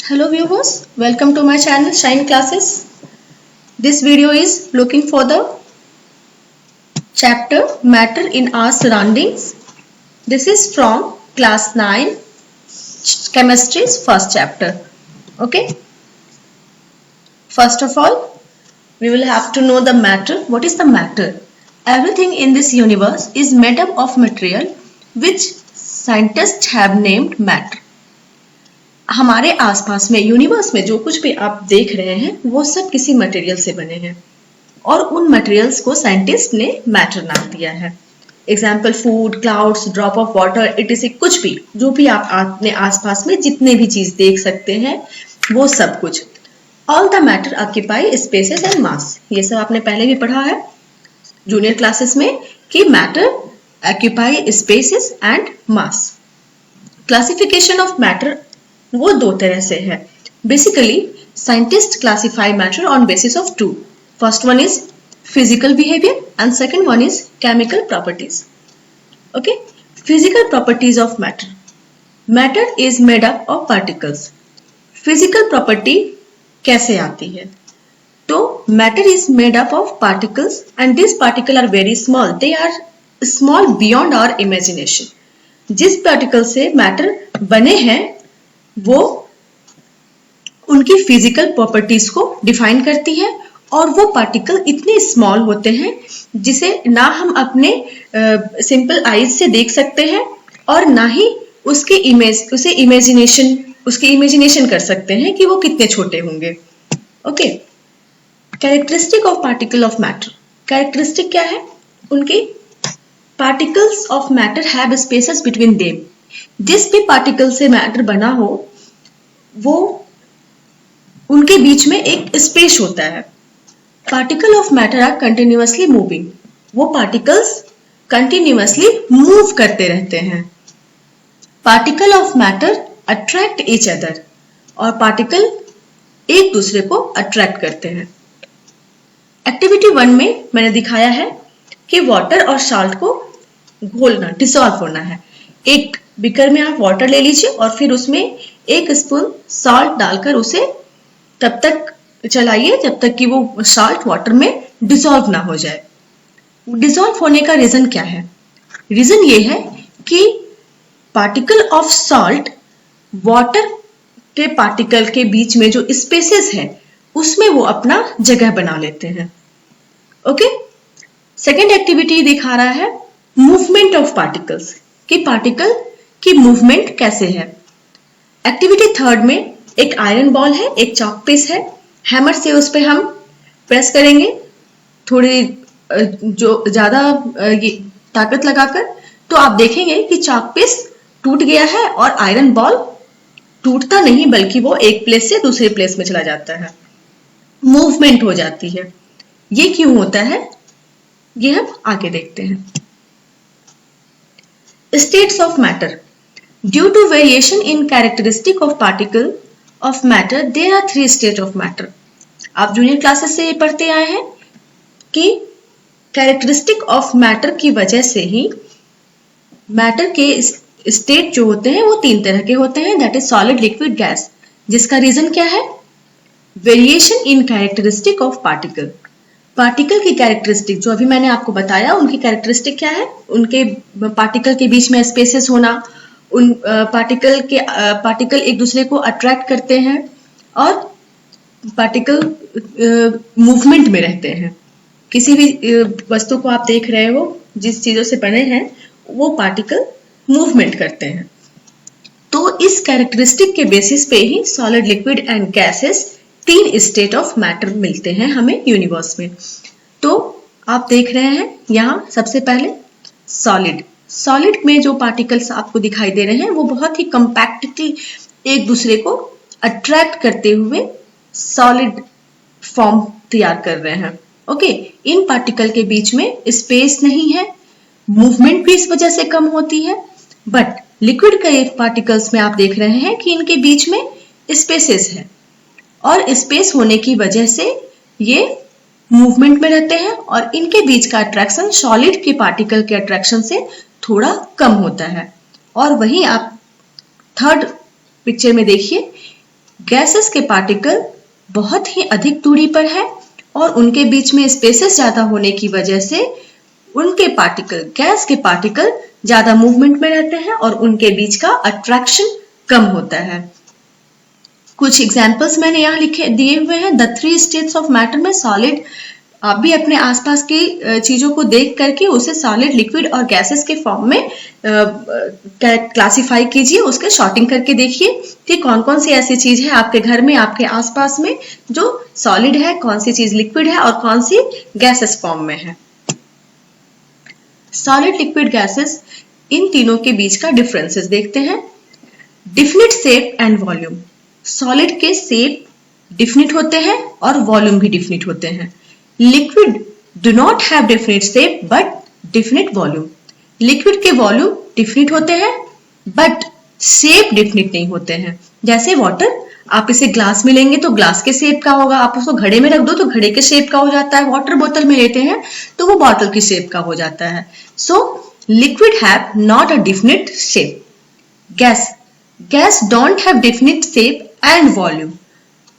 Hello viewers, welcome to my channel Shine Classes. This video is looking for the chapter Matter in Our Surroundings. This is from class 9 chemistry's first chapter. Okay. First of all, we will have to know the matter. What is the matter? Everything in this universe is made up of material which scientists have named matter. हमारे आसपास में universe में जो कुछ भी आप देख रहे हैं वो सब किसी मटेरियल से बने हैं और उन मटेरियल्स को साइंटिस्ट ने मैटर नाम दिया है. Example food, clouds, drop of water, it कुछ भी जो भी आप अपने आसपास में जितने भी चीज देख सकते हैं वो सब कुछ. All the matter occupy spaces and मास. ये सब आपने पहले भी पढ़ा है जूनियर क्लासेस में कि matter occupy spaces and mass. Classification of matter वो दो तरह से है. Basically scientist classify matter on basis of two. First one is physical behaviour and second one is chemical properties. Okay, physical properties of matter. Matter is made up of particles. Physical property कैसे आती है? तो matter is made up of particles and this particle are very small. They are small beyond our imagination. जिस particle से matter बने हैं वो उनकी फिजिकल प्रॉपर्टीज को डिफाइन करती है और वो पार्टिकल इतने स्मॉल होते हैं जिसे ना हम अपने सिंपल आईज से देख सकते हैं और ना ही उसके इमेजिनेशन कर सकते हैं कि वो कितने छोटे होंगे. Okay, characteristic of particle of matter. Characteristic क्या है उनकी? Particles of matter have spaces between them. जिस भी पार्टिकल से मैटर बना हो वो उनके बीच में एक स्पेस होता है. Particle of matter are continuously moving. वो पार्टिकल्स कंटिन्यूअसली मूव करते रहते हैं. Particle of matter attract each other. और पार्टिकल एक दूसरे को अट्रैक्ट करते हैं. एक्टिविटी 1 में मैंने दिखाया है कि वाटर और साल्ट को घोलना, डिसॉल्व होना है. एक बीकर में आप वाटर ले लीजिए और फिर उसमें 1 स्पून सॉल्ट डालकर उसे तब तक चलाइए जब तक कि वो सॉल्ट वाटर में डिसॉल्व ना हो जाए. डिसॉल्व होने का रीजन क्या है? रीजन ये है कि पार्टिकल ऑफ सॉल्ट वाटर के पार्टिकल के बीच में जो स्पेसेस है उसमें वो अपना जगह बना लेते हैं. ओके, सेकेंड एक्टिविटी दिखा रहा है मूवमेंट ऑफ पार्टिकल्स, कि पार्टिकल की मूवमेंट कैसे है. एक्टिविटी 3 में एक आयरन बॉल है, एक चॉक पीस है. हैमर से उस पे हम प्रेस करेंगे थोड़ी जो ज्यादा ताकत लगाकर, तो आप देखेंगे कि चॉक पीस टूट गया है और आयरन बॉल टूटता नहीं बल्कि वो एक प्लेस से दूसरे प्लेस में चला जाता है. मूवमेंट हो जाती है. ये क्यों होता है ये हम आगे देखते हैं. States of matter. Due to variation in characteristic of particle of matter, there are 3 states of matter. आप जूनियर क्लासेस से पढ़ते आए हैं कि कैरेक्टरिस्टिक ऑफ मैटर की वजह से ही मैटर के स्टेट जो होते हैं वो 3 तरह के होते हैं. That is solid, liquid, gas. जिसका रीजन क्या है? Variation in characteristic of particle. Particle की कैरेक्टरिस्टिक जो अभी मैंने आपको बताया, उनकी कैरेक्टरिस्टिक क्या है? उनके पार्टिकल के बीच में स्पेसेस होना, उन पार्टिकल एक दूसरे को अट्रैक्ट करते हैं और पार्टिकल मूवमेंट में रहते हैं. किसी भी वस्तु को आप देख रहे हो, जिस चीजों से बने हैं वो पार्टिकल मूवमेंट करते हैं. तो इस कैरेक्टरिस्टिक के बेसिस पे ही solid, liquid and gases 3 state of matter मिलते हैं हमें यूनिवर्स में. तो आप देख रहे हैं यहाँ सबसे पहले सॉलिड. सॉलिड में जो पार्टिकल्स आपको दिखाई दे रहे हैं वो बहुत ही कंपैक्टली एक दूसरे को अट्रैक्ट करते हुए सॉलिड फॉर्म तैयार कर रहे हैं. ओके, इन पार्टिकल के बीच में स्पेस नहीं है, मूवमेंट भी इस वजह से कम होती है. बट लिक्विड के पार्टिकल्स में आप देख रहे हैं कि इनके बीच में स्पेसेस है और स्पेस होने की वजह से ये मूवमेंट में रहते हैं और इनके बीच का अट्रैक्शन सॉलिड के पार्टिकल के अट्रैक्शन से थोड़ा कम होता है. और वहीं आप थर्ड पिक्चर में देखिए गैसेस के पार्टिकल बहुत ही अधिक दूरी पर है और उनके बीच में स्पेसेस ज्यादा होने की वजह से उनके पार्टिकल, गैस के पार्टिकल ज्यादा मूवमेंट में रहते हैं और उनके बीच का अट्रैक्शन कम होता है। कुछ एग्जाम्पल्स मैंने यहाँ लिखे दिए हुए हैं। द 3 स्टेट्स ऑफ मैटर में सॉलिड, आप भी अपने आसपास की चीजों को देख करके उसे सॉलिड, लिक्विड और गैसेस के फॉर्म में क्लासिफाई कीजिए, उसके शॉर्टिंग करके देखिए कि कौन कौन सी ऐसी चीज है आपके घर में, आपके आसपास में जो सॉलिड है, कौन सी चीज लिक्विड है और कौन सी गैसेस फॉर्म में है। सॉलिड, लिक्विड, गैसेस, इन तीनों के बीच का डिफरेंसेस देखते हैं। Definite shape and volume. Solid के शेप डिफिनिट होते हैं और वॉल्यूम भी डिफिनिट होते हैं। Liquid do not have definite shape but definite volume. Liquid के वॉल्यूम डिफिनिट होते हैं बट शेप डिफिनिट नहीं होते हैं। जैसे वाटर, आप इसे ग्लास में लेंगे तो ग्लास के शेप का होगा, आप उसको घड़े में रख दो तो घड़े के शेप का हो जाता है, वाटर बोतल में लेते हैं तो वो बॉटल की शेप का हो जाता है। So liquid have not a definite shape. Gas don't have definite shape and volume.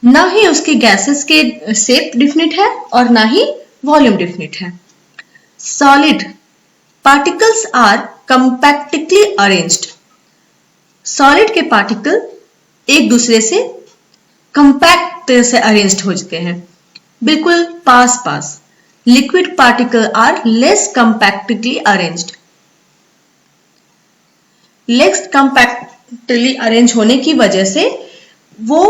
ना ही उसके गैसेस के शेप डिफिनिट है और ना ही वॉल्यूम डिफिनिट है। Solid particles are compactly arranged. Solid के पार्टिकल एक दूसरे से कंपैक्ट से अरेंज्ड हो जाते हैं, बिल्कुल पास पास। Liquid particle are less compactly arranged. Less compactly arrange होने की वजह से वो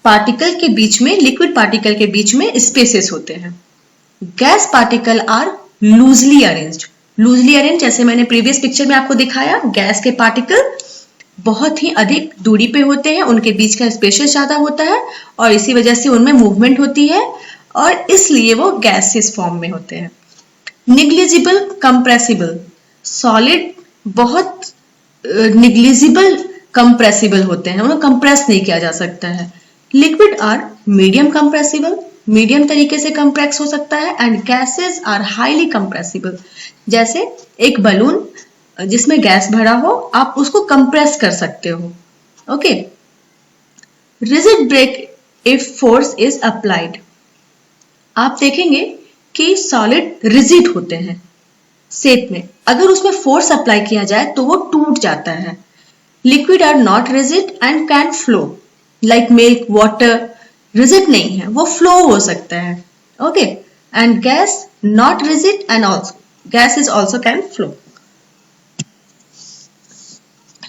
पार्टिकल के बीच में, लिक्विड पार्टिकल के बीच में स्पेसेस होते हैं। Gas particle are loosely arranged. Loosely arrange, जैसे मैंने प्रीवियस पिक्चर में आपको दिखाया, गैस के पार्टिकल बहुत ही अधिक दूरी पे होते हैं, उनके बीच का स्पेसेस ज्यादा होता है और इसी वजह से उनमें मूवमेंट होती है और इसलिए वो गैसेस फॉर्म में होते हैं। Negligible compressible. सॉलिड बहुत निग्लिजिबल कंप्रेसिबल होते हैं, उन्हें कंप्रेस नहीं किया जा सकता है। Liquid are medium compressible, medium तरीके से कंप्रेस हो सकता है। And gases are highly compressible. जैसे एक बलून जिसमें गैस भरा हो, आप उसको कंप्रेस कर सकते हो। Okay. Rigid break if force is applied. आप देखेंगे कि सॉलिड रिजिड होते हैं शेप में, अगर उसमें फोर्स अप्लाई किया जाए तो वो टूट जाता है। Liquid are not rigid and can flow, like milk, water rigid नहीं है, वो फ्लो हो सकता है। Okay. And gas not rigid and also gas is also can flow.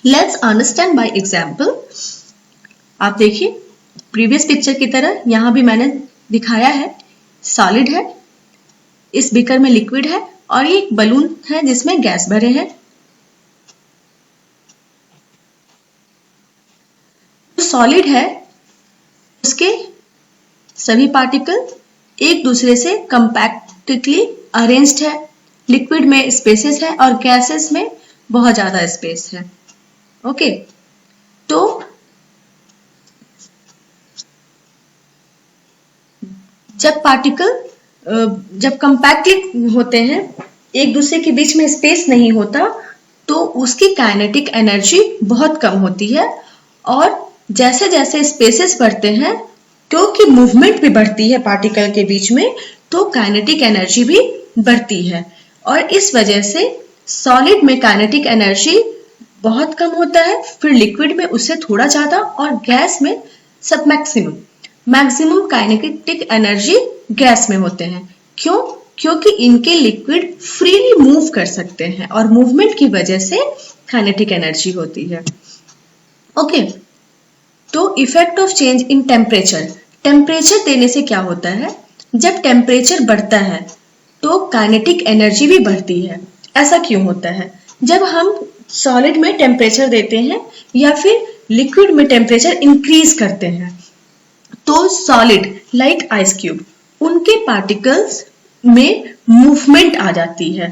Let's understand by example. आप देखिए प्रीवियस पिक्चर की तरह यहां भी मैंने दिखाया है, सॉलिड है, इस बीकर में लिक्विड है और ये एक बलून है जिसमें गैस भरे हैं। जो सॉलिड है उसके सभी पार्टिकल एक दूसरे से कंपैक्टली अरेंज्ड है। लिक्विड में स्पेसेस है और गैसेस में बहुत ज्यादा स्पेस है। ओके। तो जब पार्टिकल जब कंपैक्टली होते हैं, एक दूसरे के बीच में स्पेस नहीं होता, तो उसकी काइनेटिक एनर्जी बहुत कम होती है और जैसे जैसे स्पेसेस बढ़ते हैं, क्योंकि मूवमेंट भी बढ़ती है पार्टिकल के बीच में, तो काइनेटिक एनर्जी भी बढ़ती है और इस वजह से सॉलिड में काइनेटिक एनर्जी बहुत कम होता है, फिर लिक्विड में उससे थोड़ा ज्यादा और गैस में सब मैक्सिमम काइनेटिक एनर्जी गैस में होते हैं। क्यों? क्योंकि इनके लिक्विड फ्रीली मूव कर सकते हैं और मूवमेंट की वजह से काइनेटिक एनर्जी होती है। ओके। तो effect of change in temperature. Temperature देने से क्या होता है, जब टेम्परेचर बढ़ता है तो काइनेटिक एनर्जी भी बढ़ती है। ऐसा क्यों होता है? जब हम सॉलिड में टेम्परेचर देते हैं या फिर लिक्विड में टेम्परेचर इंक्रीज करते हैं, तो सॉलिड लाइक आइस क्यूब, उनके पार्टिकल्स में मूवमेंट आ जाती है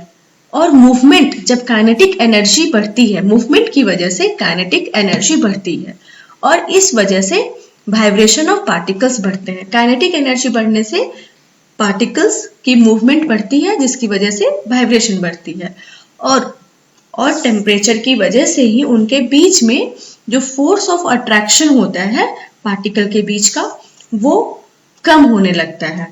और मूवमेंट, जब काइनेटिक एनर्जी बढ़ती है, मूवमेंट की वजह से काइनेटिक एनर्जी बढ़ती है और इस वजह से वाइब्रेशन ऑफ पार्टिकल्स बढ़ते हैं। काइनेटिक एनर्जी बढ़ने से पार्टिकल्स की मूवमेंट बढ़ती है जिसकी वजह से वाइब्रेशन बढ़ती है और टेम्परेचर की वजह से ही उनके बीच में जो फोर्स ऑफ अट्रैक्शन होता है पार्टिकल के बीच का वो कम होने लगता है,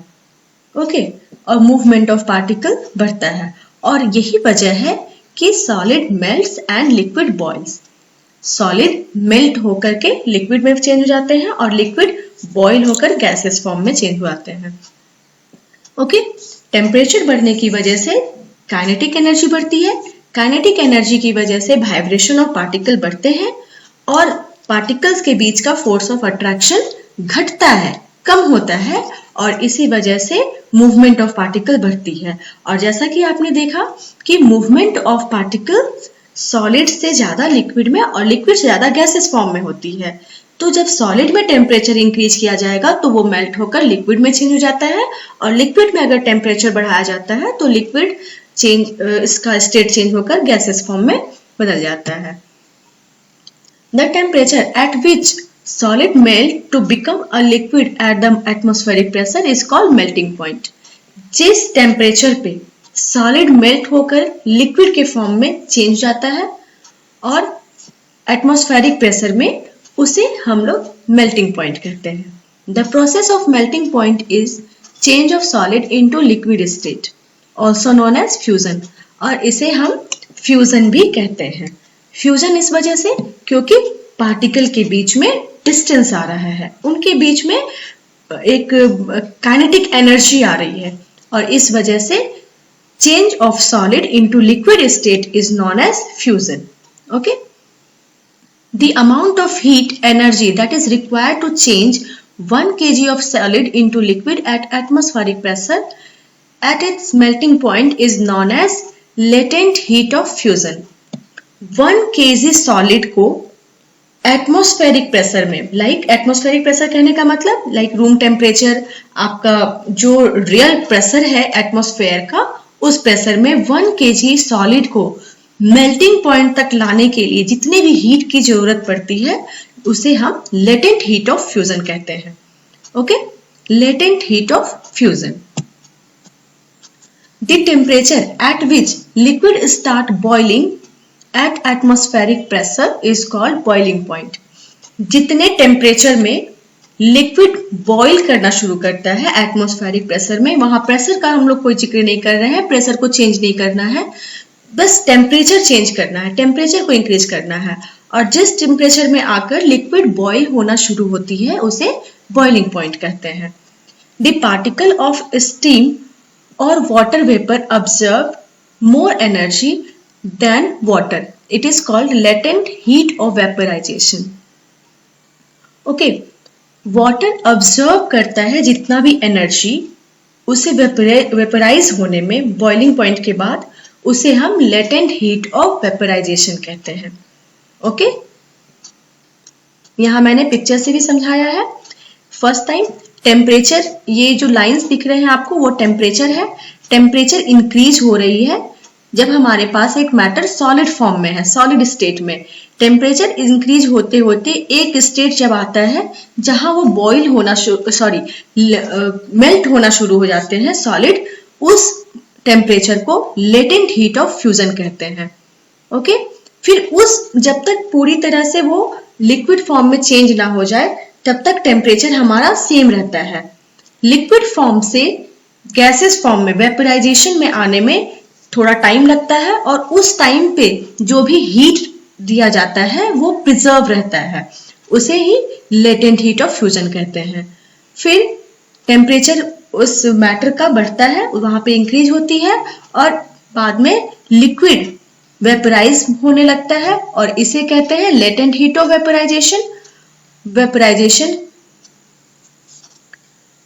ओके, और मूवमेंट ऑफ पार्टिकल बढ़ता है। और यही वजह है कि solid melts and liquid boils. Solid melt होकर के लिक्विड में चेंज हो जाते हैं और लिक्विड बॉयल होकर गैसेस फॉर्म में चेंज हो जाते हैं, ओके। टेम्परेचर बढ़ने की वजह से काइनेटिक एनर्जी बढ़ती है, काइनेटिक एनर्जी की वजह से वाइब्रेशन ऑफ पार्टिकल बढ़ते हैं और पार्टिकल्स के बीच का फोर्स ऑफ अट्रैक्शन घटता है, कम होता है, और इसी वजह से मूवमेंट ऑफ पार्टिकल बढ़ती है। और जैसा कि आपने देखा कि मूवमेंट ऑफ पार्टिकल सॉलिड से ज्यादा लिक्विड में और लिक्विड से ज्यादा गैसेस फॉर्म में होती है। तो जब सॉलिड में टेम्परेचर इंक्रीज किया जाएगा तो वो मेल्ट होकर लिक्विड में चेंज हो जाता है, और लिक्विड में अगर टेम्परेचर बढ़ाया जाता है तो लिक्विड चेंज, इसका स्टेट चेंज होकर गैसेस फॉर्म में बदल जाता है। The temperature at which solid melt to become a liquid at the atmospheric pressure is called melting point। जिस टेम्परेचर पे सॉलिड मेल्ट होकर लिक्विड के फॉर्म में चेंज जाता है और एटमॉस्फेरिक प्रेशर में उसे हम लोग मेल्टिंग पॉइंट कहते हैं। The process of melting point is change of solid into liquid state, also known as fusion, और इसे हम फ्यूजन भी कहते हैं। फ्यूजन इस वजह से क्योंकि पार्टिकल के बीच में डिस्टेंस आ रहा है, उनके बीच में एक काइनेटिक एनर्जी आ रही है, और इस वजह से change of solid into liquid state is known as fusion, okay. The amount of heat energy that is required to change 1 kg of solid into liquid at atmospheric pressure at its melting point is known as latent heat of fusion। 1 kg solid को atmospheric pressure में, atmospheric pressure कहने का मतलब room temperature, आपका जो real pressure है atmosphere का, उस प्रेशर में 1 kg सॉलिड को मेल्टिंग पॉइंट तक लाने के लिए जितने भी हीट की जरूरत पड़ती है उसे हम लेटेंट हीट ऑफ फ्यूजन कहते हैं, okay. Latent heat of fusion. The temperature at which liquid start boiling at atmospheric pressure is called boiling point। जितने टेम्परेचर में लिक्विड बॉईल करना शुरू करता है एटमॉस्फेरिक प्रेशर में, वहां प्रेशर का हम लोग कोई जिक्र नहीं कर रहे हैं, प्रेशर को चेंज नहीं करना है, बस टेम्परेचर चेंज करना है, टेम्परेचर को इंक्रीज करना है, और जिस टेम्परेचर में आकर लिक्विड बॉईल होना शुरू होती है उसे बॉइलिंग पॉइंट कहते हैं। द पार्टिकल ऑफ स्टीम और water vapour observe more energy than water, it is called latent heat of vaporization, okay। water observe करता है जितना भी एनर्जी उसे वेपराइज होने में बॉइलिंग पॉइंट के बाद, उसे हम latent heat of vaporization कहते हैं, ओके। यहां मैंने पिक्चर से भी समझाया है। फर्स्ट टाइम टेम्परेचर, ये जो लाइंस दिख रहे हैं आपको वो टेम्परेचर है, टेम्परेचर इंक्रीज हो रही है जब हमारे पास एक मैटर सॉलिड फॉर्म में है, सॉलिड स्टेट में। टेम्परेचर इंक्रीज होते होते एक स्टेट जब आता है जहां वो बॉईल होना मेल्ट होना शुरू हो जाते हैं सॉलिड, उस टेम्परेचर को लेटेंट हीट ऑफ फ्यूजन कहते हैं, ओके। फिर जब तक पूरी तरह से वो लिक्विड फॉर्म में चेंज ना हो जाए तब तक टेम्परेचर हमारा सेम रहता है। लिक्विड फॉर्म से गैसेस फॉर्म में वेपराइजेशन में आने में थोड़ा टाइम लगता है, और उस टाइम पे जो भी हीट दिया जाता है वो प्रिजर्व रहता है, उसे ही लेटेंट हीट ऑफ फ्यूजन कहते हैं। फिर टेम्परेचर उस मैटर का बढ़ता है, वहां पे इंक्रीज होती है, और बाद में लिक्विड वेपराइज होने लगता है, और इसे कहते हैं latent heat of vaporisation. Vaporisation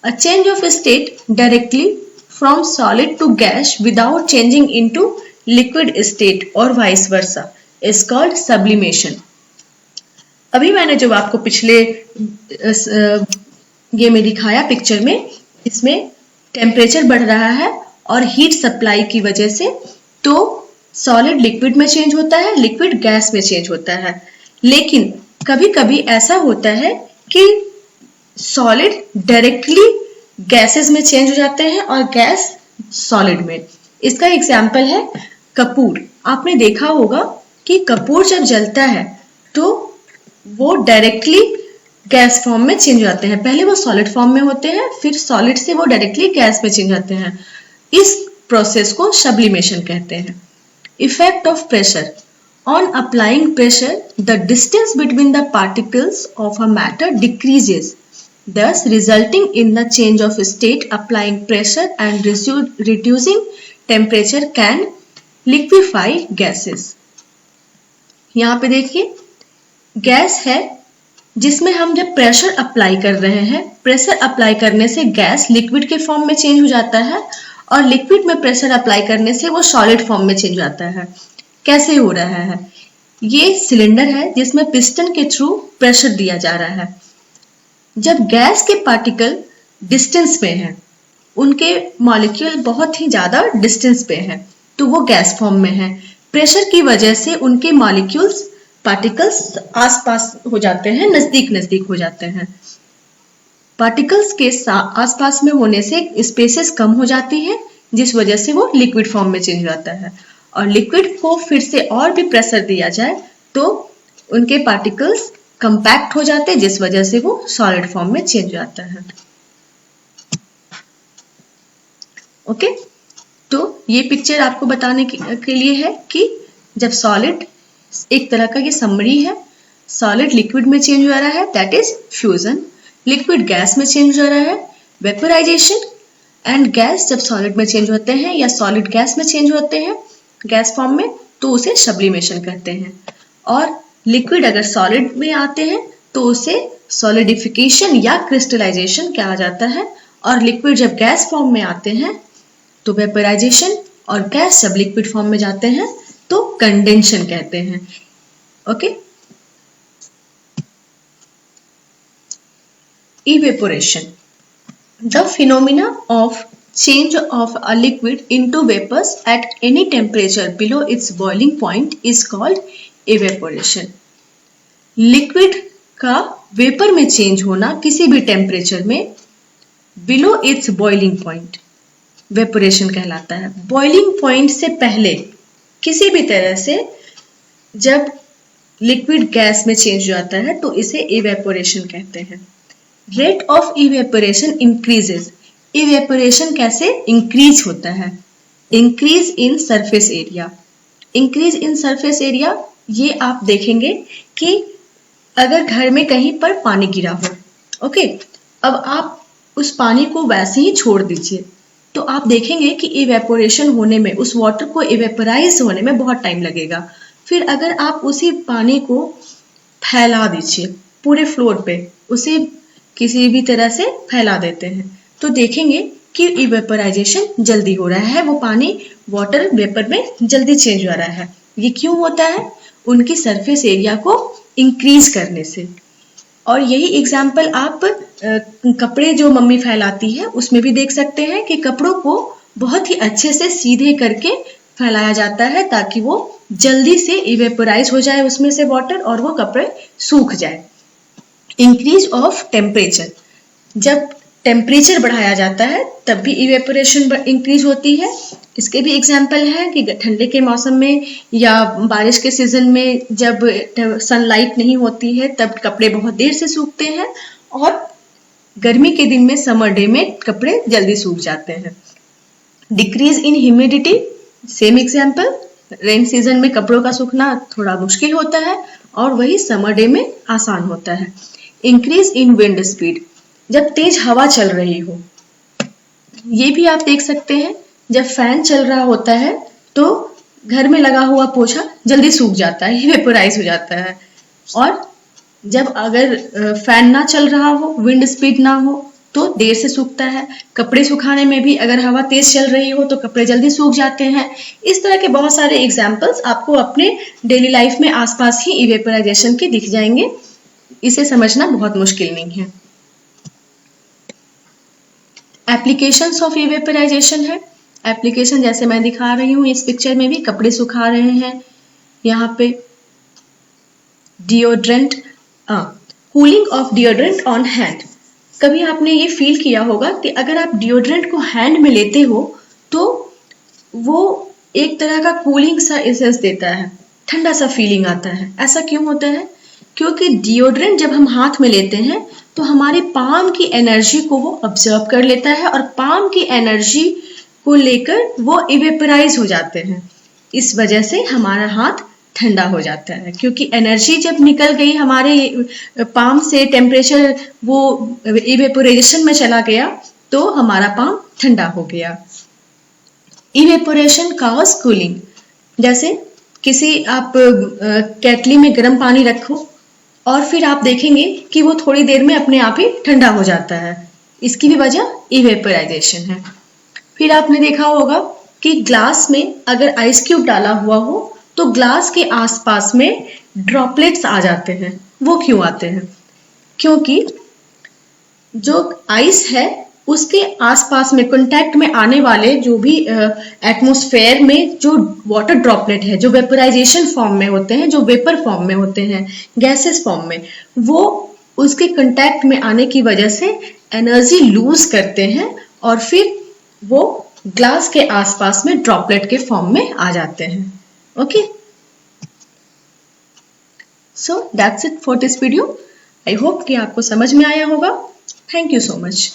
a change of state directly from solid to gas without changing into liquid state or vice versa is called sublimation। अभी मैंने जो आपको पिछले ये में दिखाया पिक्चर में, इसमें टेम्परेचर बढ़ रहा है और हीट सप्लाई की वजह से तो सॉलिड लिक्विड में चेंज होता है, लिक्विड गैस में चेंज होता है। लेकिन कभी कभी ऐसा होता है कि सॉलिड डायरेक्टली गैसेस में चेंज हो जाते हैं और गैस सॉलिड में। इसका एग्जाम्पल है कपूर। आपने देखा होगा कि कपूर जब जलता है तो वो डायरेक्टली गैस फॉर्म में चेंज हो जाते हैं। पहले वो सॉलिड फॉर्म में होते हैं, फिर सॉलिड से वो डायरेक्टली गैस में चेंज होते हैं। इस प्रोसेस को सब्लिमेशन कहते हैं। Effect of pressure. On applying pressure, the distance between the particles of a matter decreases, thus resulting in the change of state. Applying pressure and reducing temperature can liquefy gases. यहाँ पे देखिए gas है जिसमें हम जब pressure apply कर रहे हैं, प्रेशर अप्लाई करने से गैस लिक्विड के फॉर्म में चेंज हो जाता है और लिक्विड में प्रेशर अप्लाई करने से वो सॉलिड फॉर्म में चेंज हो जाता है। कैसे हो रहा है? ये सिलेंडर है जिसमें पिस्टन के थ्रू प्रेशर दिया जा रहा है। जब गैस के पार्टिकल डिस्टेंस पे हैं, उनके मॉलिक्यूल बहुत ही ज्यादा डिस्टेंस पे हैं, तो वो गैस फॉर्म में है। प्रेशर की वजह से उनके मॉलिक्यूल्स पार्टिकल्स आसपास हो जाते हैं, नजदीक नजदीक हो जाते हैं। पार्टिकल्स के आसपास में होने से स्पेसेस कम हो जाती है, जिस वजह से वो लिक्विड फॉर्म में चेंज हो जाता है। और लिक्विड को फिर से और भी प्रेशर दिया जाए तो उनके पार्टिकल्स कंपैक्ट हो जाते हैं, जिस वजह से वो सॉलिड फॉर्म में चेंज हो जाता है। ओके, तो ये पिक्चर आपको बताने के लिए है कि जब सॉलिड, एक तरह का ये समरी है, सॉलिड लिक्विड में चेंज हो रहा है, that is fusion. Liquid gas में चेंज हो रहा है, वेपोराइजेशन। एंड गैस जब सॉलिड में चेंज होते हैं या सॉलिड गैस में चेंज होते हैं गैस फॉर्म में, तो उसे सब्लिमेशन कहते हैं। और लिक्विड अगर सॉलिड में आते हैं तो उसे सॉलिडिफिकेशन या क्रिस्टलाइजेशन कहा जाता है। और लिक्विड जब गैस फॉर्म में आते हैं तो वेपोराइजेशन, और गैस जब लिक्विड फॉर्म में जाते हैं तो कंडेंशन कहते हैं। Okay, evaporation, the phenomena of change of a liquid into vapors at any temperature below its boiling point is called evaporation. Liquid का वेपर में चेंज होना किसी भी टेम्परेचर में below it's boiling point evaporation कहलाता है। बॉइलिंग पॉइंट से पहले किसी भी तरह से जब लिक्विड गैस में चेंज हो जाता है तो इसे इवेपोरेशन कहते हैं। Rate of evaporation increases. Evaporation कैसे इंक्रीज होता है? Increase in surface area. Increase in surface area, ये आप देखेंगे कि अगर घर में कहीं पर पानी गिरा हो, ओके, अब आप उस पानी को वैसे ही छोड़ दीजिए तो आप देखेंगे कि इवेपोरेशन होने में, उस वाटर को इवेपोराइज होने में बहुत टाइम लगेगा। फिर अगर आप उसी पानी को फैला दीजिए पूरे फ्लोर पे, उसे किसी भी तरह से फैला देते हैं तो देखेंगे कि इवेपोराइजेशन जल्दी हो रहा है, वो पानी वाटर वेपर में जल्दी चेंज हो रहा है। ये क्यों होता है? उनकी सरफेस एरिया को इंक्रीज करने से। और यही एग्जाम्पल आप कपड़े जो मम्मी फैलाती है उसमें भी देख सकते हैं कि कपड़ों को बहुत ही अच्छे से सीधे करके फैलाया जाता है ताकि वो जल्दी से इवेपोराइज हो जाए उसमें से वाटर और वो कपड़े सूख जाए। इंक्रीज ऑफ टेम्परेचर, जब टेम्परेचर बढ़ाया जाता है तब भी इवेपोरेशन इंक्रीज होती है। इसके भी एग्जाम्पल है कि ठंडे के मौसम में या बारिश के सीजन में जब सनलाइट नहीं होती है तब कपड़े बहुत देर से सूखते हैं, और गर्मी के दिन में, समर डे में कपड़े जल्दी सूख जाते हैं। Decrease in humidity, same example, rain season में कपड़ों का सूखना थोड़ा मुश्किल होता है और वही समर डे में आसान होता है। इंक्रीज इन विंड स्पीड, जब तेज हवा चल रही हो, ये भी आप देख सकते हैं, जब फैन चल रहा होता है तो घर में लगा हुआ पोछा जल्दी सूख जाता है, वेपोराइज हो जाता है। और जब अगर फैन ना चल रहा हो, विंड स्पीड ना हो, तो देर से सूखता है। कपड़े सुखाने में भी अगर हवा तेज चल रही हो तो कपड़े जल्दी सूख जाते हैं। इस तरह के बहुत सारे एग्जाम्पल्स आपको अपने डेली लाइफ में आसपास ही इवेपोराइजेशन के दिख जाएंगे। इसे समझना बहुत मुश्किल नहीं है। एप्लीकेशंस ऑफ इवेपोराइजेशन है। एप्लीकेशन जैसे मैं दिखा रही हूँ इस पिक्चर में भी, कपड़े सुखा रहे हैं यहाँ पे। Deodorant, cooling of deodorant on hand. कभी आपने ये फील किया होगा कि अगर आप डिओड्रेंट को हैंड में लेते हो तो वो एक तरह का कूलिंग सा एसेंस देता है, ठंडा सा फीलिंग आता है। ऐसा क्यों होता है? क्योंकि डिओड्रेंट जब हम हाथ में लेते हैं तो हमारे पाम की एनर्जी को वो ऑब्जर्व कर लेता है और पाम की एनर्जी को लेकर वो इवेपराइज हो जाते हैं। इस वजह से हमारा हाथ ठंडा हो जाता है, क्योंकि एनर्जी जब निकल गई हमारे पाम से, टेम्परेचर वो इवेपोरेशन में चला गया तो हमारा पाम ठंडा हो गया। इवेपोरेशन कॉज कूलिंग, जैसे किसी आप केटली में गर्म पानी रखो और फिर आप देखेंगे कि वो थोड़ी देर में अपने आप ही ठंडा हो जाता है, इसकी भी वजह इवेपोराइजेशन है। फिर आपने देखा होगा कि ग्लास में अगर आइस क्यूब डाला हुआ हो तो ग्लास के आसपास में ड्रॉपलेट्स आ जाते हैं। वो क्यों आते हैं? क्योंकि जो आइस है उसके आसपास में कांटेक्ट में आने वाले जो भी एटमॉस्फेयर में जो वाटर ड्रॉपलेट है, जो वेपराइजेशन फॉर्म में होते हैं, जो वेपर फॉर्म में होते हैं, गैसेस फॉर्म में, वो उसके कांटेक्ट में आने की वजह से एनर्जी लूज करते हैं और फिर वो ग्लास के आसपास में ड्रॉपलेट के फॉर्म में आ जाते हैं। Okay, so that's it for this video. I hope कि आपको समझ में आया होगा। Thank you so much.